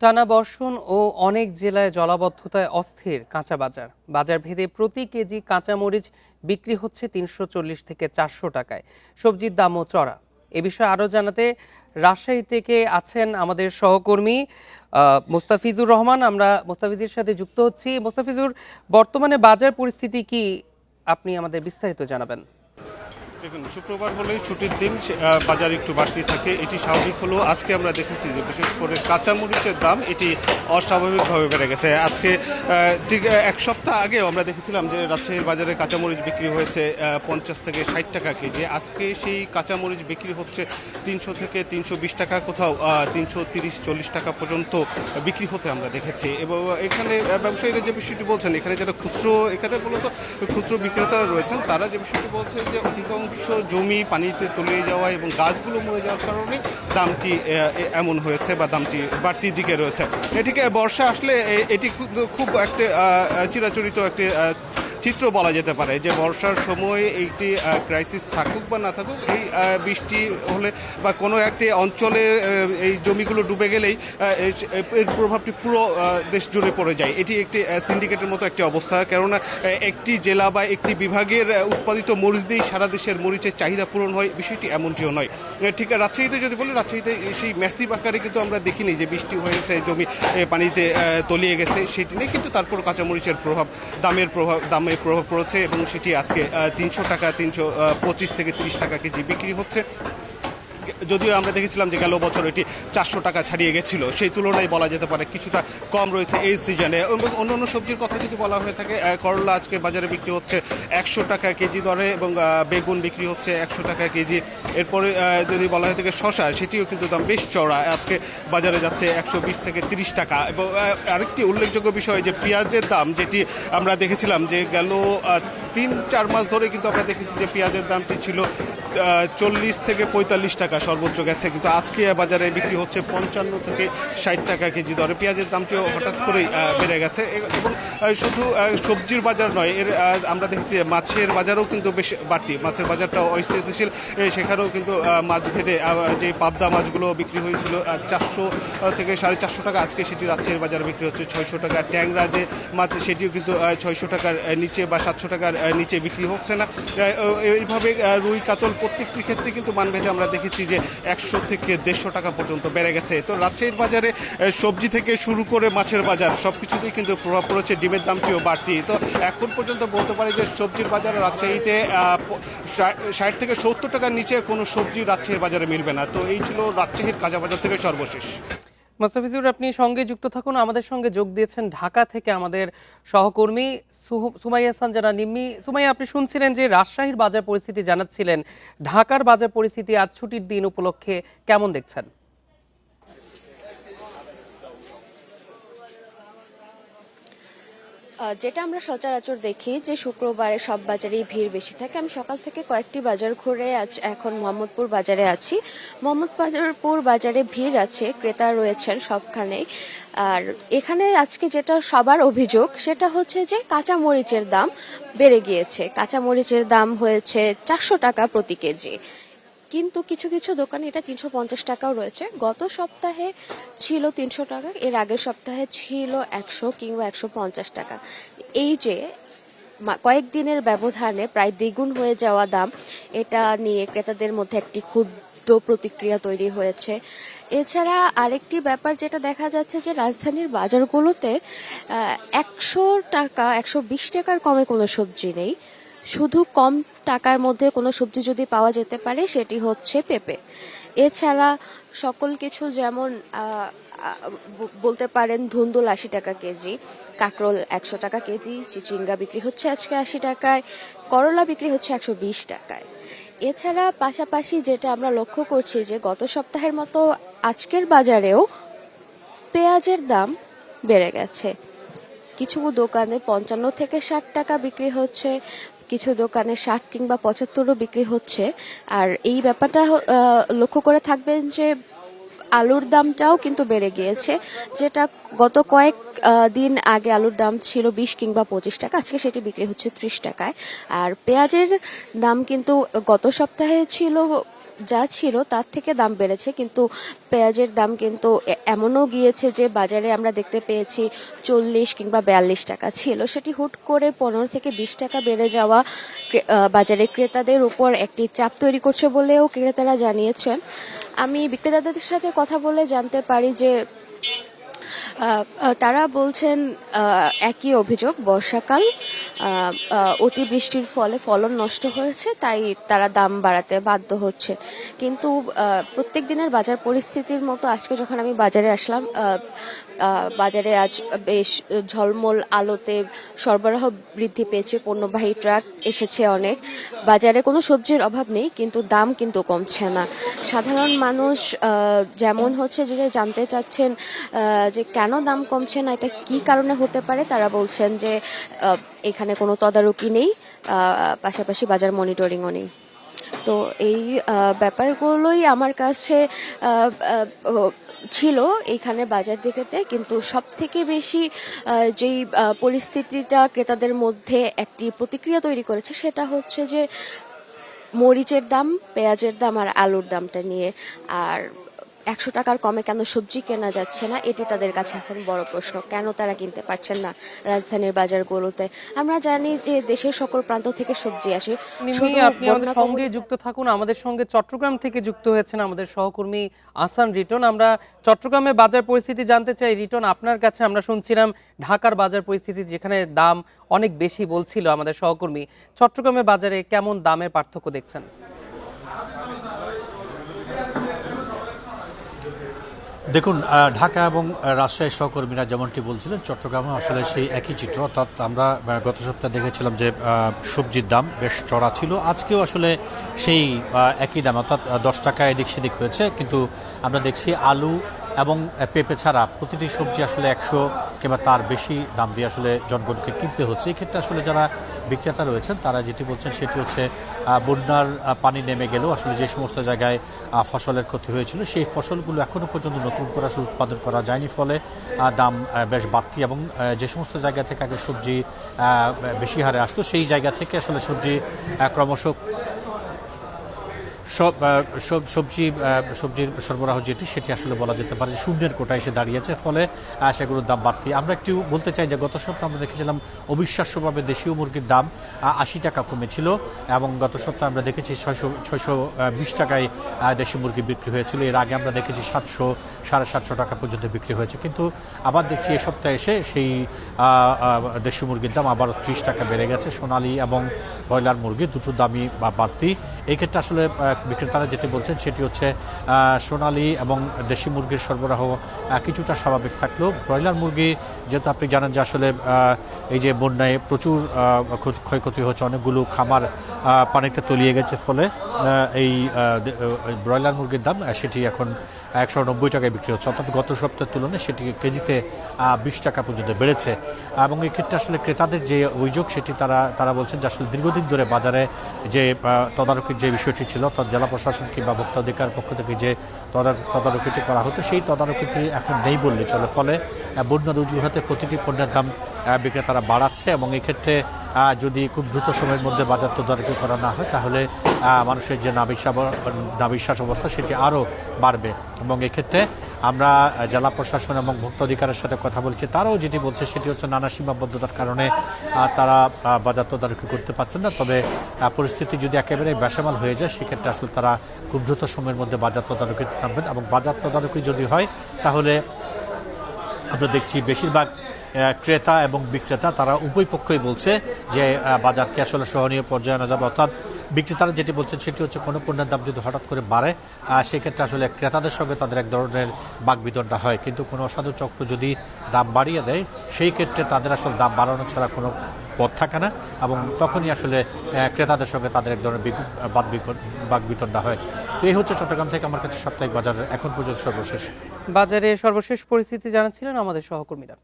টানা বর্ষণ ও অনেক জেলায় জলাবদ্ধতায় অস্থির কাঁচা বাজার। বাজার ভেদে প্রতি কেজি কাঁচামরিচ বিক্রি হচ্ছে ৩৪০ থেকে ৪০০ টাকায়। সবজির দামও চড়া। এ বিষয়ে আরও জানাতে রাজশাহী থেকে আছেন আমাদের সহকর্মী মোস্তাফিজুর রহমান। আমরা মোস্তাফিজের সাথে যুক্ত হচ্ছি। মোস্তাফিজুর, বর্তমানে বাজার পরিস্থিতি কি, আপনি আমাদের বিস্তারিত জানাবেন। দেখুন, শুক্রবার হলেই ছুটির দিন, বাজার একটু বাড়তি থাকে, এটি স্বাভাবিক হলেও আজকে আমরা দেখেছি যে বিশেষ করে কাঁচামরিচের দাম এটি অস্বাভাবিকভাবে বেড়ে গেছে। আজকে ঠিক এক সপ্তাহ আগেও আমরা দেখেছিলাম যে রাজশাহীর বাজারে কাঁচামরিচ বিক্রি হয়েছে 50 থেকে 60 টাকা কেজি। আজকে সেই কাঁচামরিচ বিক্রি হচ্ছে 300 থেকে 320 টাকা, কোথাও 330-40 টাকা পর্যন্ত বিক্রি হতে আমরা দেখেছি। এবং এখানে ব্যবসায়ীরা যে বিষয়টি বলছেন, এখানে যারা এখানে মূলত খুচরো বিক্রেতারা রয়েছেন, তারা যে বিষয়টি বলছে যে অধিকাংশ জমি পানিতে তলিয়ে যাওয়া এবং গাছগুলো মরে যাওয়ার কারণে দামটি এমন হয়েছে বা দামটি বাড়তির দিকে রয়েছে। এটিকে বর্ষা আসলে এটি খুব একটা চিরাচরিত একটি চিত্র বলা যেতে পারে যে বর্ষার সময় একটি ক্রাইসিস থাকুক বা না থাকুক, এই বৃষ্টি হলে বা কোনো একটি অঞ্চলে এই জমিগুলো ডুবে গেলেই এর প্রভাবটি পুরো দেশ জুড়ে পড়ে যায়। এটি একটি সিন্ডিকেটের মতো একটি অবস্থা, কেননা একটি জেলা বা একটি বিভাগের উৎপাদিত মরিচ দিয়েই সারা দেশের মরিচের চাহিদা পূরণ হয়, বিষয়টি এমনটিও নয়। ঠিক রাজশাহীতে যদি বলি, রাজশাহীতে সেই ম্যাসিভ আকারে কিন্তু আমরা দেখিনি যে বৃষ্টি হয়েছে, জমি পানিতে তলিয়ে গেছে, সেটি নেই। কিন্তু তারপর কাঁচামরিচের দামের প্রভাব পড়েছে এবং সেটি আজকে 300 টাকা, 325 থেকে 30 টাকা কেজি বিক্রি হচ্ছে। যদিও আমরা দেখেছিলাম যে গেল বছর এটি 400 টাকা ছাড়িয়ে গেছিল, সেই তুলনায় বলা যেতে পারে কিছুটা কম রয়েছে এই সিজনে। এবং অন্যান্য সবজির কথা যদি বলা হয়ে থাকে, করলা আজকে বাজারে বিক্রি হচ্ছে 100 টাকা কেজি দরে এবং বেগুন বিক্রি হচ্ছে 100 টাকা কেজি। এরপরে যদি বলা হয়ে থাকে শসা, সেটিও কিন্তু দাম বেশ চড়া, আজকে বাজারে যাচ্ছে 120 থেকে 30 টাকা। এবং আরেকটি উল্লেখযোগ্য বিষয় যে পেঁয়াজের দাম, যেটি আমরা দেখেছিলাম যে গেল 3-4 মাস ধরে কিন্তু আমরা দেখেছি যে পেঁয়াজের দামটি ছিল 40 থেকে 45 টাকা সর্বোচ্চ গেছে, কিন্তু আজকে বাজারে বিক্রি হচ্ছে 55 থেকে 60 টাকা কেজি দরে। পেঁয়াজের দামটিও হঠাৎ করেই বেড়ে গেছে। এবং শুধু সবজির বাজার নয়, আমরা দেখেছি মাছের বাজারও কিন্তু বেশ বাড়তি, মাছের বাজারটাও অস্থিতিশীল। সেখানেও কিন্তু মাছ ভেদে যে পাবদা মাছগুলো বিক্রি হয়েছিল 400 থেকে 450 টাকা, আজকে সেটি রাজশাহীর বাজারে বিক্রি হচ্ছে 600 টাকা। ট্যাংরা যে মাছ, সেটিও কিন্তু 600 টাকার নিচে বা 700 টাকার নিচে বিক্রি হচ্ছে না। এইভাবে রুই কাতল প্রত্যেকটি ক্ষেত্রে কিন্তু মানভেদে আমরা দেখেছি যে 100 থেকে 150 টাকা পর্যন্ত বেড়ে গেছে। তো রাজশাহীর বাজারে সবজি থেকে শুরু করে মাছের বাজার সবকিছুতেই কিন্তু প্রভাব পড়েছে, ডিমের দামটিও বাড়তি। তো এখন পর্যন্ত বলতে পারি যে সবজির বাজার রাজশাহীতে 60 থেকে 70 টাকার নিচে কোনো সবজি রাজশাহীর বাজারে মিলবে না। তো এই ছিল রাজশাহীর কাঁচা বাজার থেকে সর্বশেষ। মোস্তাফিজুর, আপনি সঙ্গে যুক্ত থাকুন। আমাদের সঙ্গে যোগ দিয়েছেন ঢাকা থেকে আমাদের সহকর্মী সুমাইয়া সানজানা নিম্মি। সুমাইয়া, আপনি শুনছিলেন যে রাজশাহীর বাজার পরিস্থিতি জানাচ্ছিলেন, ঢাকার বাজার পরিস্থিতি আজ ছুটির দিন উপলক্ষে কেমন দেখছেন? যেটা আমরা সচরাচর দেখি যে শুক্রবারে সব বাজারেই ভিড় বেশি থাকে। আমি সকাল থেকে কয়েকটি বাজার ঘুরে এখন মোহাম্মদপুর বাজারে আছি। মোহাম্মদপুর বাজারে ভিড় আছে, ক্রেতা রয়েছেন সবখানেই। আর এখানে আজকে যেটা সবার অভিযোগ, সেটা হচ্ছে যে কাঁচা মরিচের দাম বেড়ে গিয়েছে। কাঁচা মরিচের দাম হয়েছে 400 টাকা প্রতি কেজি, কিন্তু কিছু কিছু দোকানে এটা 350 টাকাও রয়েছে। গত সপ্তাহে ছিল 300 টাকা, এর আগের সপ্তাহে ছিল 100 কিংবা 150 টাকা। এই যে কয়েকদিনের ব্যবধানে প্রায় দ্বিগুণ হয়ে যাওয়া দাম, এটা নিয়ে ক্রেতাদের মধ্যে একটি ক্ষুব্ধ প্রতিক্রিয়া তৈরি হয়েছে। এছাড়া আরেকটি ব্যাপার যেটা দেখা যাচ্ছে যে রাজধানীর বাজারগুলোতে 100 টাকা 120 টাকার কমে কোনো সবজি নেই। শুধু কম টাকার মধ্যে কোনো সবজি যদি পাওয়া যেতে পারে, সেটি হচ্ছে পেঁপে। এছাড়া সকল কিছু, যেমন বলতে পারেন ধুন্দুল 80 টাকা কেজি, কাঁকরোল 100 টাকা কেজি, চিচিঙ্গা বিক্রি হচ্ছে আজকে 80 টাকায়, করলা বিক্রি হচ্ছে 120 টাকায়। এছাড়া পাশাপাশি যেটা আমরা লক্ষ্য করছি যে গত সপ্তাহের মতো আজকের বাজারেও পেঁয়াজের দাম বেড়ে গেছে। কিছু দোকানে 55 থেকে 60 টাকা বিক্রি হচ্ছে, কিছু দোকানে 60 কিংবা 75ও বিক্রি হচ্ছে। আর এই ব্যাপারটা লক্ষ্য করে থাকবেন যে আলুর দামটাও কিন্তু বেড়ে গিয়েছে, যেটা গত কয়েক দিন আগে আলুর দাম ছিল 20 কিংবা 25 টাকা, আজকে সেটি বিক্রি হচ্ছে 30 টাকায়। আর পেঁয়াজের দাম কিন্তু গত সপ্তাহে ছিল যা ছিল তার থেকে দাম বেড়েছে, কিন্তু পেঁয়াজের দাম কিন্তু এমনও গিয়েছে যে বাজারে আমরা দেখতে পেয়েছি 40 কিংবা 42 টাকা ছিল, সেটি হুট করে 15 থেকে 20 টাকা বেড়ে যাওয়া বাজারে ক্রেতাদের উপর একটি চাপ তৈরি করছে বলেও ক্রেতারা জানিয়েছেন। আমি বিক্রেতাদের সাথে কথা বলে জানতে পারি যে তারা বলছেন একই অভিযোগ, বর্ষাকাল, অতিবৃষ্টির ফলে ফলন নষ্ট হয়েছে, তাই তারা দাম বাড়াতে বাধ্য হচ্ছে। কিন্তু প্রত্যেক দিনের বাজার পরিস্থিতির মতো আজকে যখন আমি বাজারে আসলাম, বাজারে আজ বেশ ঝলমল আলোতে সরবরাহ বৃদ্ধি পেয়েছে, পণ্যবাহী ট্রাক এসেছে অনেক, বাজারে কোনো সবজির অভাব নেই, কিন্তু দাম কিন্তু কমছে না। সাধারণ মানুষ যেমন হচ্ছে যে জানতে চাচ্ছেন যে কেন দাম কমছে না, এটা কি কারণে হতে পারে। তারা বলছেন যে এখানে কোনো তদারকি নেই, পাশাপাশি বাজার মনিটরিংও নেই। তো এই ব্যাপারগুলোই আমার কাছে ছিল এইখানে বাজার দেখতে। কিন্তু সব থেকে বেশি যেই পরিস্থিতিটা ক্রেতাদের মধ্যে একটি প্রতিক্রিয়া তৈরি করেছে সেটা হচ্ছে যে মরিচের দাম, পেঁয়াজের দাম আর আলুর দামটা নিয়ে। আর 100 টাকার কমে কেন সবজি কেনা যাচ্ছে না, এটি তাদের কাছে এখন বড় প্রশ্ন। কেন তারা কিনতে পারছেন না রাজধানীর বাজারগুলোতে? আমরা জানি যে দেশের সকল প্রান্ত থেকে সবজি আসে। নিমি, আপনি আমাদের সঙ্গে যুক্ত থাকুন। আমাদের সঙ্গে চট্টগ্রাম থেকে যুক্ত হয়েছেন আমাদের সহকর্মী আহসান রিটন। আমরা চট্টগ্রামে বাজার পরিস্থিতি জানতে চাই। রিটন, আপনার কাছে আমরা শুনছিলাম ঢাকার বাজার পরিস্থিতি যেখানে দাম অনেক বেশি বলছিল আমাদের সহকর্মী, চট্টগ্রামে বাজারে কেমন দামের পার্থক্য দেখছেন? দেখুন, ঢাকা এবং রাজশাহীর সহকর্মীরা যেমনটি বলছিলেন, চট্টগ্রামে আসলে সেই একই চিত্র। অর্থাৎ আমরা গত সপ্তাহে দেখেছিলাম যে সবজির দাম বেশ চড়া ছিল, আজকেও আসলে সেই একই দাম, অর্থাৎ 10 টাকা এদিক সেদিক হয়েছে। কিন্তু আমরা দেখছি আলু এবং পেঁপে ছাড়া প্রতিটি সবজি আসলে 100 কিংবা তার বেশি দাম দিয়ে আসলে জনগণকে কিনতে হচ্ছে। এই ক্ষেত্রে আসলে যারা বিক্রেতা রয়েছেন তারা যেটি বলছেন সেটি হচ্ছে বন্যার পানি নেমে গেলেও আসলে যে সমস্ত জায়গায় ফসলের ক্ষতি হয়েছিল সেই ফসলগুলো এখনও পর্যন্ত নতুন করে আসলে উৎপাদন করা যায়নি, ফলে দাম বেশ বাড়তি। এবং যে সমস্ত জায়গা থেকে আগে সবজি বেশি হারে আসতো সেই জায়গা থেকে আসলে সবজি ক্রমশ সবজির সরবরাহ যেটি সেটি আসলে বলা যেতে পারে যে শূন্যের কোটায় এসে দাঁড়িয়েছে, ফলে সেগুলোর দাম বাড়তি। আমরা একটু বলতে চাই যে গত সপ্তাহে আমরা দেখেছিলাম অবিশ্বাস্যভাবে দেশীয় মুরগির দাম 80 টাকা কমেছিল, এবং গত সপ্তাহে আমরা দেখেছি 620 টাকায় দেশি মুরগি বিক্রি হয়েছিল। এর আগে আমরা দেখেছি 700, 750 টাকা পর্যন্ত বিক্রি হয়েছে। কিন্তু আবার দেখছি এই সপ্তাহে এসে সেই দেশি মুরগির দাম আবার 30 টাকা বেড়ে গেছে। সোনালী এবং ব্রয়লার মুরগি দুটো দামই বাড়তি। এই ক্ষেত্রে আসলে বিক্রেতারা যেটি বলছেন সেটি হচ্ছে সোনালী এবং দেশি মুরগির সরবরাহ কিছুটা স্বাভাবিক থাকলেও ব্রয়লার মুরগি, যেহেতু আপনি জানেন যে আসলে এই যে বন্যায় প্রচুর ক্ষয়ক্ষতি হচ্ছে, অনেকগুলো খামার পানিতে তলিয়ে গেছে, ফলে এই ব্রয়লার মুরগির দাম সেটি এখন 190 টাকায় বিক্রি হচ্ছে, অর্থাৎ গত সপ্তাহের তুলনায় সেটি কেজিতে 20 টাকা পর্যন্ত বেড়েছে। এবং এই ক্ষেত্রে আসলে ক্রেতাদের যে অভিযোগ সেটি তারা বলছেন যে আসলে দীর্ঘদিন ধরে বাজারে যে তদারকির যে বিষয়টি ছিল, অর্থাৎ জেলা প্রশাসন কিংবা ভোক্তা অধিকার পক্ষ থেকে যে তদারকিটি করা হতো সেই তদারকিটি এখন নেই বললে চলে, ফলে বন্যার অজুহাতে প্রতিটি পণ্যের দাম বিক্রেতারা বাড়াচ্ছে। এবং এই ক্ষেত্রে যদি খুব দ্রুত সময়ের মধ্যে বাজার তদারকি করা না হয় তাহলে মানুষের যে নাবিশ্বাস অবস্থা সেটি আরও বাড়বে। এবং এক্ষেত্রে আমরা জেলা প্রশাসন এবং ভোক্তা অধিকারের সাথে কথা বলছি, তারাও যেটি বলছে সেটি হচ্ছে নানা সীমাবদ্ধতার কারণে তারা বাজার তদারকি করতে পারছেন না। তবে পরিস্থিতি যদি একেবারে বেসামাল হয়ে যায় সেক্ষেত্রে আসলে তারা খুব দ্রুত সময়ের মধ্যে বাজার তদারকি নামবেন। এবং বাজার তদারকি যদি হয় তাহলে আমরা দেখছি বেশিরভাগ ক্রেতা এবং বিক্রেতা তারা উভয় পক্ষই বলছে যে বাজারকে আসলে সহনীয় পর্যায়ে আনা যাবে। অর্থাৎ বিক্রেতারা যেটি বলছেন সেটি হচ্ছে কোনো পণ্যের দাম যদি হঠাৎ করে বাড়ে সেক্ষেত্রে আসলে ক্রেতাদের সঙ্গে তাদের এক ধরনের বাকবিতণ্ডা হয়, কিন্তু কোনো অসাধু চক্র যদি দাম বাড়িয়ে দেয় সেই ক্ষেত্রে তাদের আসলে দাম বাড়ানো ছাড়া কোনো পথ থাকে না, এবং তখনই আসলে ক্রেতাদের সঙ্গে তাদের এক ধরনের বাকবিতণ্ডা হয়। তো এই হচ্ছে চট্টগ্রাম থেকে আমার কাছে সাপ্তাহিক বাজারের এখন পর্যন্ত সর্বশেষ বাজারে সর্বশেষ পরিস্থিতি জানাচ্ছিলেন আমাদের সহকর্মীরা।